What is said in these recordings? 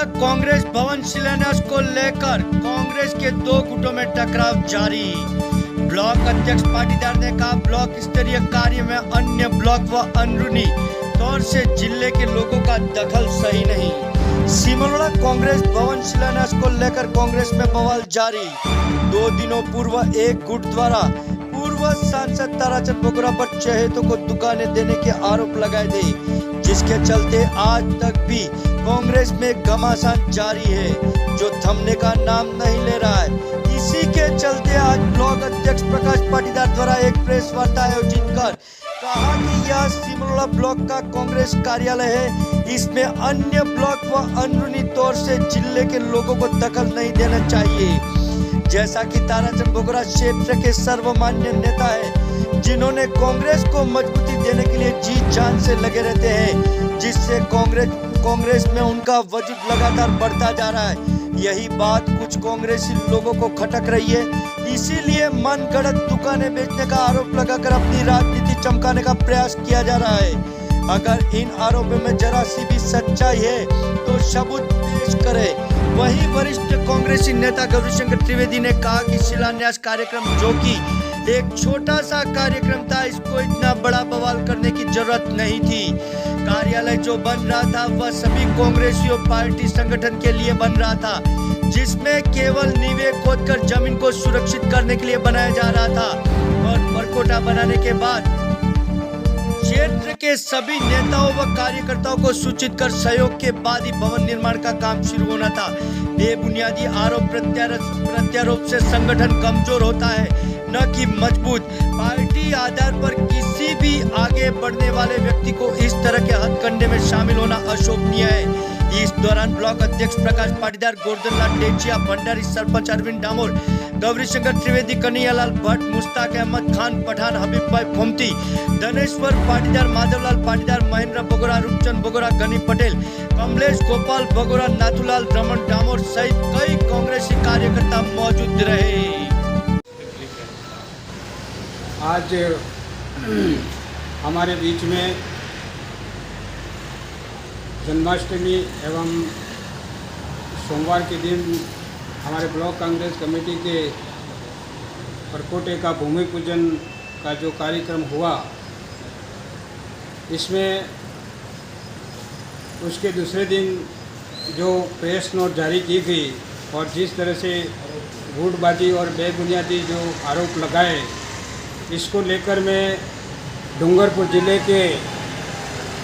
सिमरोड़ा कांग्रेस भवन शिलान्यास को लेकर कांग्रेस के दो गुटों में टकराव जारी। ब्लॉक अध्यक्ष पाटीदार ने कहा, ब्लॉक स्तरीय कार्य में अन्य ब्लॉक व अंदरूनी तौर से जिले के लोगों का दखल सही नहीं। सिमरोड़ा कांग्रेस भवन शिलान्यास को लेकर कांग्रेस में बवाल जारी। 2 दिनों पूर्व एक गुट द्वारा पूर्व सांसद ताराचंद बोगरा पर चहेतों को दुकानें देने के आरोप लगाए थे, जिसके चलते आज तक भी कांग्रेस में घमासान जारी है, जो थमने का नाम नहीं ले रहा है। इसी के चलते आज ब्लॉक अध्यक्ष प्रकाश पाटीदार द्वारा एक प्रेस वार्ता आयोजित कर कहा कि यह सिमरोड़ा ब्लॉक का कांग्रेस कार्यालय है, इसमें अन्य ब्लॉक व अंदरूनी तौर से जिले के लोगों को दखल नहीं देना चाहिए। जैसा कि ताराचंद बोगरा क्षेत्र के सर्वमान्य नेता है, जिन्होंने कांग्रेस को मजबूती देने के लिए जी जान से लगे रहते हैं, जिससे कांग्रेस में उनका वजूद लगातार बढ़ता जा रहा है। यही बात कुछ कांग्रेसी लोगों को खटक रही है, इसीलिए मन गढ़ंत दुकानें बेचने का आरोप लगाकर अपनी राजनीति चमकाने का प्रयास किया जा रहा है। अगर इन आरोपों में जरा सी भी सच्चाई है तो सबूत पेश करे। वहीं वरिष्ठ कांग्रेसी नेता गौरीशंकर त्रिवेदी ने कहा कि शिलान्यास कार्यक्रम जो कि एक छोटा सा कार्यक्रम था, इसको इतना बड़ा बवाल करने की जरूरत नहीं थी। कार्यालय जो बन रहा था वह सभी कांग्रेसियों पार्टी संगठन के लिए बन रहा था, जिसमें केवल नींवें खोदकर जमीन को सुरक्षित करने के लिए बनाया जा रहा था और परकोटा बनाने के बाद क्षेत्र के सभी नेताओं व कार्यकर्ताओं को सूचित कर सहयोग के बाद ही भवन निर्माण का काम शुरू होना था। बेबुनियादी आरोप प्रत्यारोप से संगठन कमजोर होता है, न कि मजबूत। पार्टी आधार पर किसी भी आगे बढ़ने वाले व्यक्ति को इस तरह के हथकंडे में शामिल होना अशोभनीय है। इस दौरान ब्लॉक अध्यक्ष प्रकाश पाटीदार, गोवर्धन लाल टेचिया भंडारी, सरपंच अरविंद डामोर, गौरीशंकर त्रिवेदी, कन्हैयालाल भट्ट, मुश्ताक अहमद खान पठान, हबीब भाई फोमती, धनेश्वर पाटीदार, माधवलाल पाटीदार, महेंद्र बोगरा, रूपचंद बोगरा, गनी पटेल, कमलेश गोपाल बोगरा, नाथूलाल रमन डामोर सहित कई कांग्रेसी कार्यकर्ता मौजूद रहे। आज हमारे बीच में जन्माष्टमी एवं सोमवार के दिन हमारे ब्लॉक कांग्रेस कमेटी के परकोटे का भूमि पूजन का जो कार्यक्रम हुआ, इसमें उसके दूसरे दिन जो प्रेस नोट जारी की गई और जिस तरह से गुटबाजी और बेबुनियादी जो आरोप लगाए, इसको लेकर मैं डूंगरपुर ज़िले के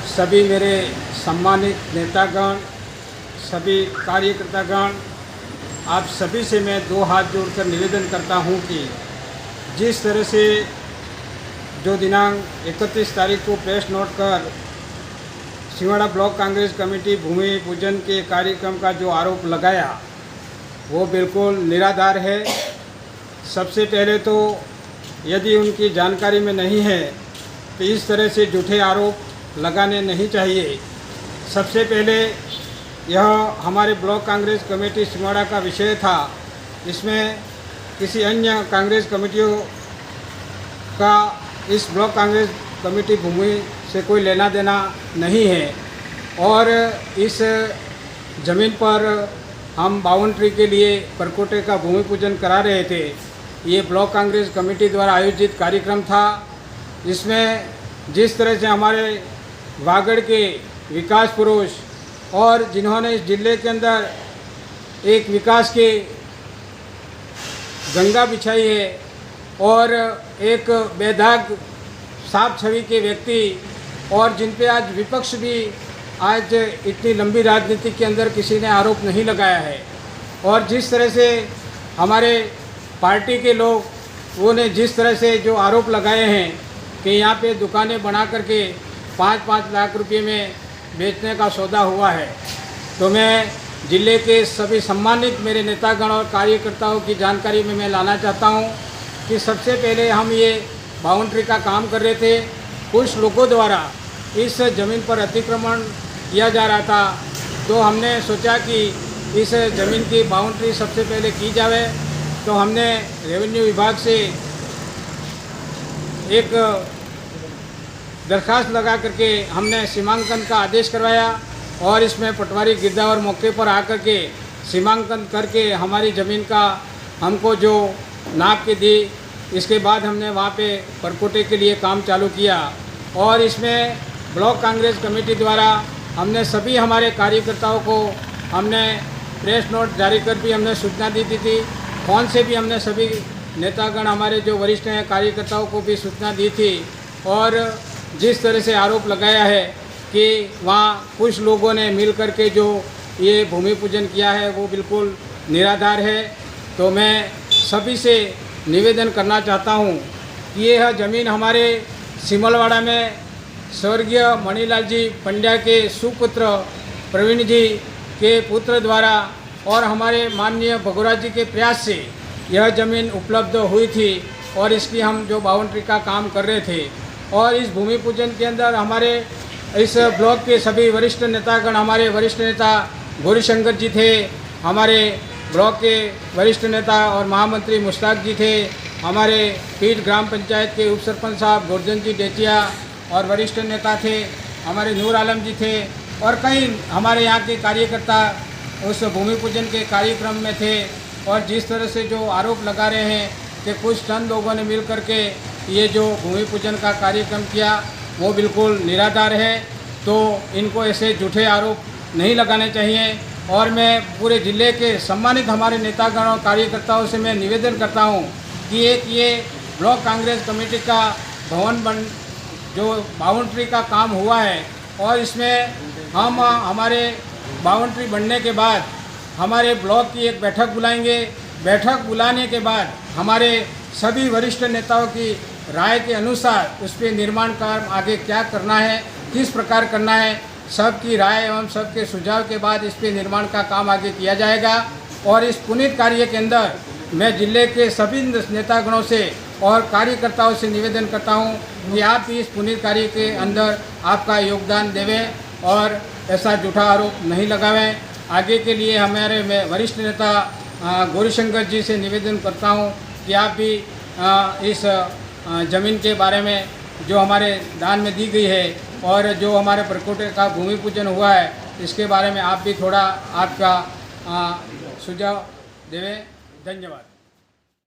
सभी मेरे सम्मानित नेतागण, सभी कार्यकर्तागण, आप सभी से मैं 2 हाथ जोड़कर निवेदन करता हूं कि जिस तरह से जो दिनांक 31 तारीख को प्रेस नोट कर सिमरोड़ा ब्लॉक कांग्रेस कमेटी भूमि पूजन के कार्यक्रम का जो आरोप लगाया, वो बिल्कुल निराधार है। सबसे पहले तो यदि उनकी जानकारी में नहीं है तो इस तरह से झूठे आरोप लगाने नहीं चाहिए। सबसे पहले यह हमारे ब्लॉक कांग्रेस कमेटी सिमरोड़ा का विषय था, इसमें किसी अन्य कांग्रेस कमेटियों का इस ब्लॉक कांग्रेस कमेटी भूमि से कोई लेना देना नहीं है। और इस ज़मीन पर हम बाउंड्री के लिए परकोटे का भूमि पूजन करा रहे थे। ये ब्लॉक कांग्रेस कमेटी द्वारा आयोजित कार्यक्रम था, जिसमें जिस तरह से हमारे वागड़ के विकास पुरुष और जिन्होंने इस जिले के अंदर एक विकास की गंगा बिछाई है और एक बेदाग साफ छवि के व्यक्ति, और जिन पे आज विपक्ष भी आज इतनी लंबी राजनीति के अंदर किसी ने आरोप नहीं लगाया है, और जिस तरह से हमारे पार्टी के लोग वो ने जिस तरह से जो आरोप लगाए हैं कि यहाँ पे दुकानें बना करके 5-5 लाख रुपए में बेचने का सौदा हुआ है, तो मैं ज़िले के सभी सम्मानित मेरे नेतागण और कार्यकर्ताओं की जानकारी में मैं लाना चाहता हूँ कि सबसे पहले हम ये बाउंड्री का काम कर रहे थे। कुछ लोगों द्वारा इस ज़मीन पर अतिक्रमण किया जा रहा था, तो हमने सोचा कि इस ज़मीन की बाउंड्री सबसे पहले की जाए। तो हमने रेवेन्यू विभाग से एक दरख्वास्त लगा करके हमने सीमांकन का आदेश करवाया और इसमें पटवारी गिरदावर मौके पर आकर के सीमांकन करके हमारी ज़मीन का हमको जो नाप के दी। इसके बाद हमने वहाँ पे परकोटे के लिए काम चालू किया और इसमें ब्लॉक कांग्रेस कमेटी द्वारा हमने सभी हमारे कार्यकर्ताओं को हमने प्रेस नोट जारी कर भी हमने सूचना दी थी। फ़ोन से भी हमने सभी नेतागण हमारे जो वरिष्ठ हैं कार्यकर्ताओं को भी सूचना दी थी। और जिस तरह से आरोप लगाया है कि वहाँ कुछ लोगों ने मिल कर के जो ये भूमि पूजन किया है वो बिल्कुल निराधार है। तो मैं सभी से निवेदन करना चाहता हूँ कि यह ज़मीन हमारे सिमलवाड़ा में स्वर्गीय मणिलाल जी पंड्या के सुपुत्र प्रवीण जी के पुत्र द्वारा और हमारे माननीय भगोराज जी के प्रयास से यह ज़मीन उपलब्ध हुई थी और इसकी हम जो बाउंड्री का काम कर रहे थे। और इस भूमि पूजन के अंदर हमारे इस ब्लॉक के सभी वरिष्ठ नेतागण, हमारे वरिष्ठ नेता गौरीशंकर जी थे, हमारे ब्लॉक के वरिष्ठ नेता और महामंत्री मुश्ताक जी थे, हमारे पीठ ग्राम पंचायत के उप सरपंच साहब गोरधन जी डेचिया और वरिष्ठ नेता थे, हमारे नूर आलम जी थे और कई हमारे यहाँ के कार्यकर्ता उस भूमि पूजन के कार्यक्रम में थे। और जिस तरह से जो आरोप लगा रहे हैं कि कुछ चंद लोगों ने मिल कर के ये जो भूमि पूजन का कार्यक्रम किया वो बिल्कुल निराधार है। तो इनको ऐसे झूठे आरोप नहीं लगाने चाहिए। और मैं पूरे ज़िले के सम्मानित हमारे नेतागण और कार्यकर्ताओं से मैं निवेदन करता हूँ कि ये ब्लॉक कांग्रेस कमेटी का भवन जो बाउंड्री का काम हुआ है और इसमें हम हमारे बाउंड्री बनने के बाद हमारे ब्लॉक की एक बैठक बुलाएंगे। बैठक बुलाने के बाद हमारे सभी वरिष्ठ नेताओं की राय के अनुसार उस पर निर्माण कार्य आगे क्या करना है, किस प्रकार करना है, सबकी राय एवं सबके सुझाव के बाद इस पर निर्माण का काम आगे किया जाएगा। और इस पुनीत कार्य के अंदर मैं जिले के सभी नेतागणों से और कार्यकर्ताओं से निवेदन करता हूं कि आप भी इस पुनीत कार्य के अंदर आपका योगदान देवें और ऐसा झूठा आरोप नहीं लगावें। आगे के लिए हमारे मैं वरिष्ठ नेता गौरीशंकर जी से निवेदन करता हूं कि आप भी इस ज़मीन के बारे में जो हमारे दान में दी गई है और जो हमारे परकोटे का भूमि पूजन हुआ है इसके बारे में आप भी थोड़ा आपका सुझाव देवें। धन्यवाद।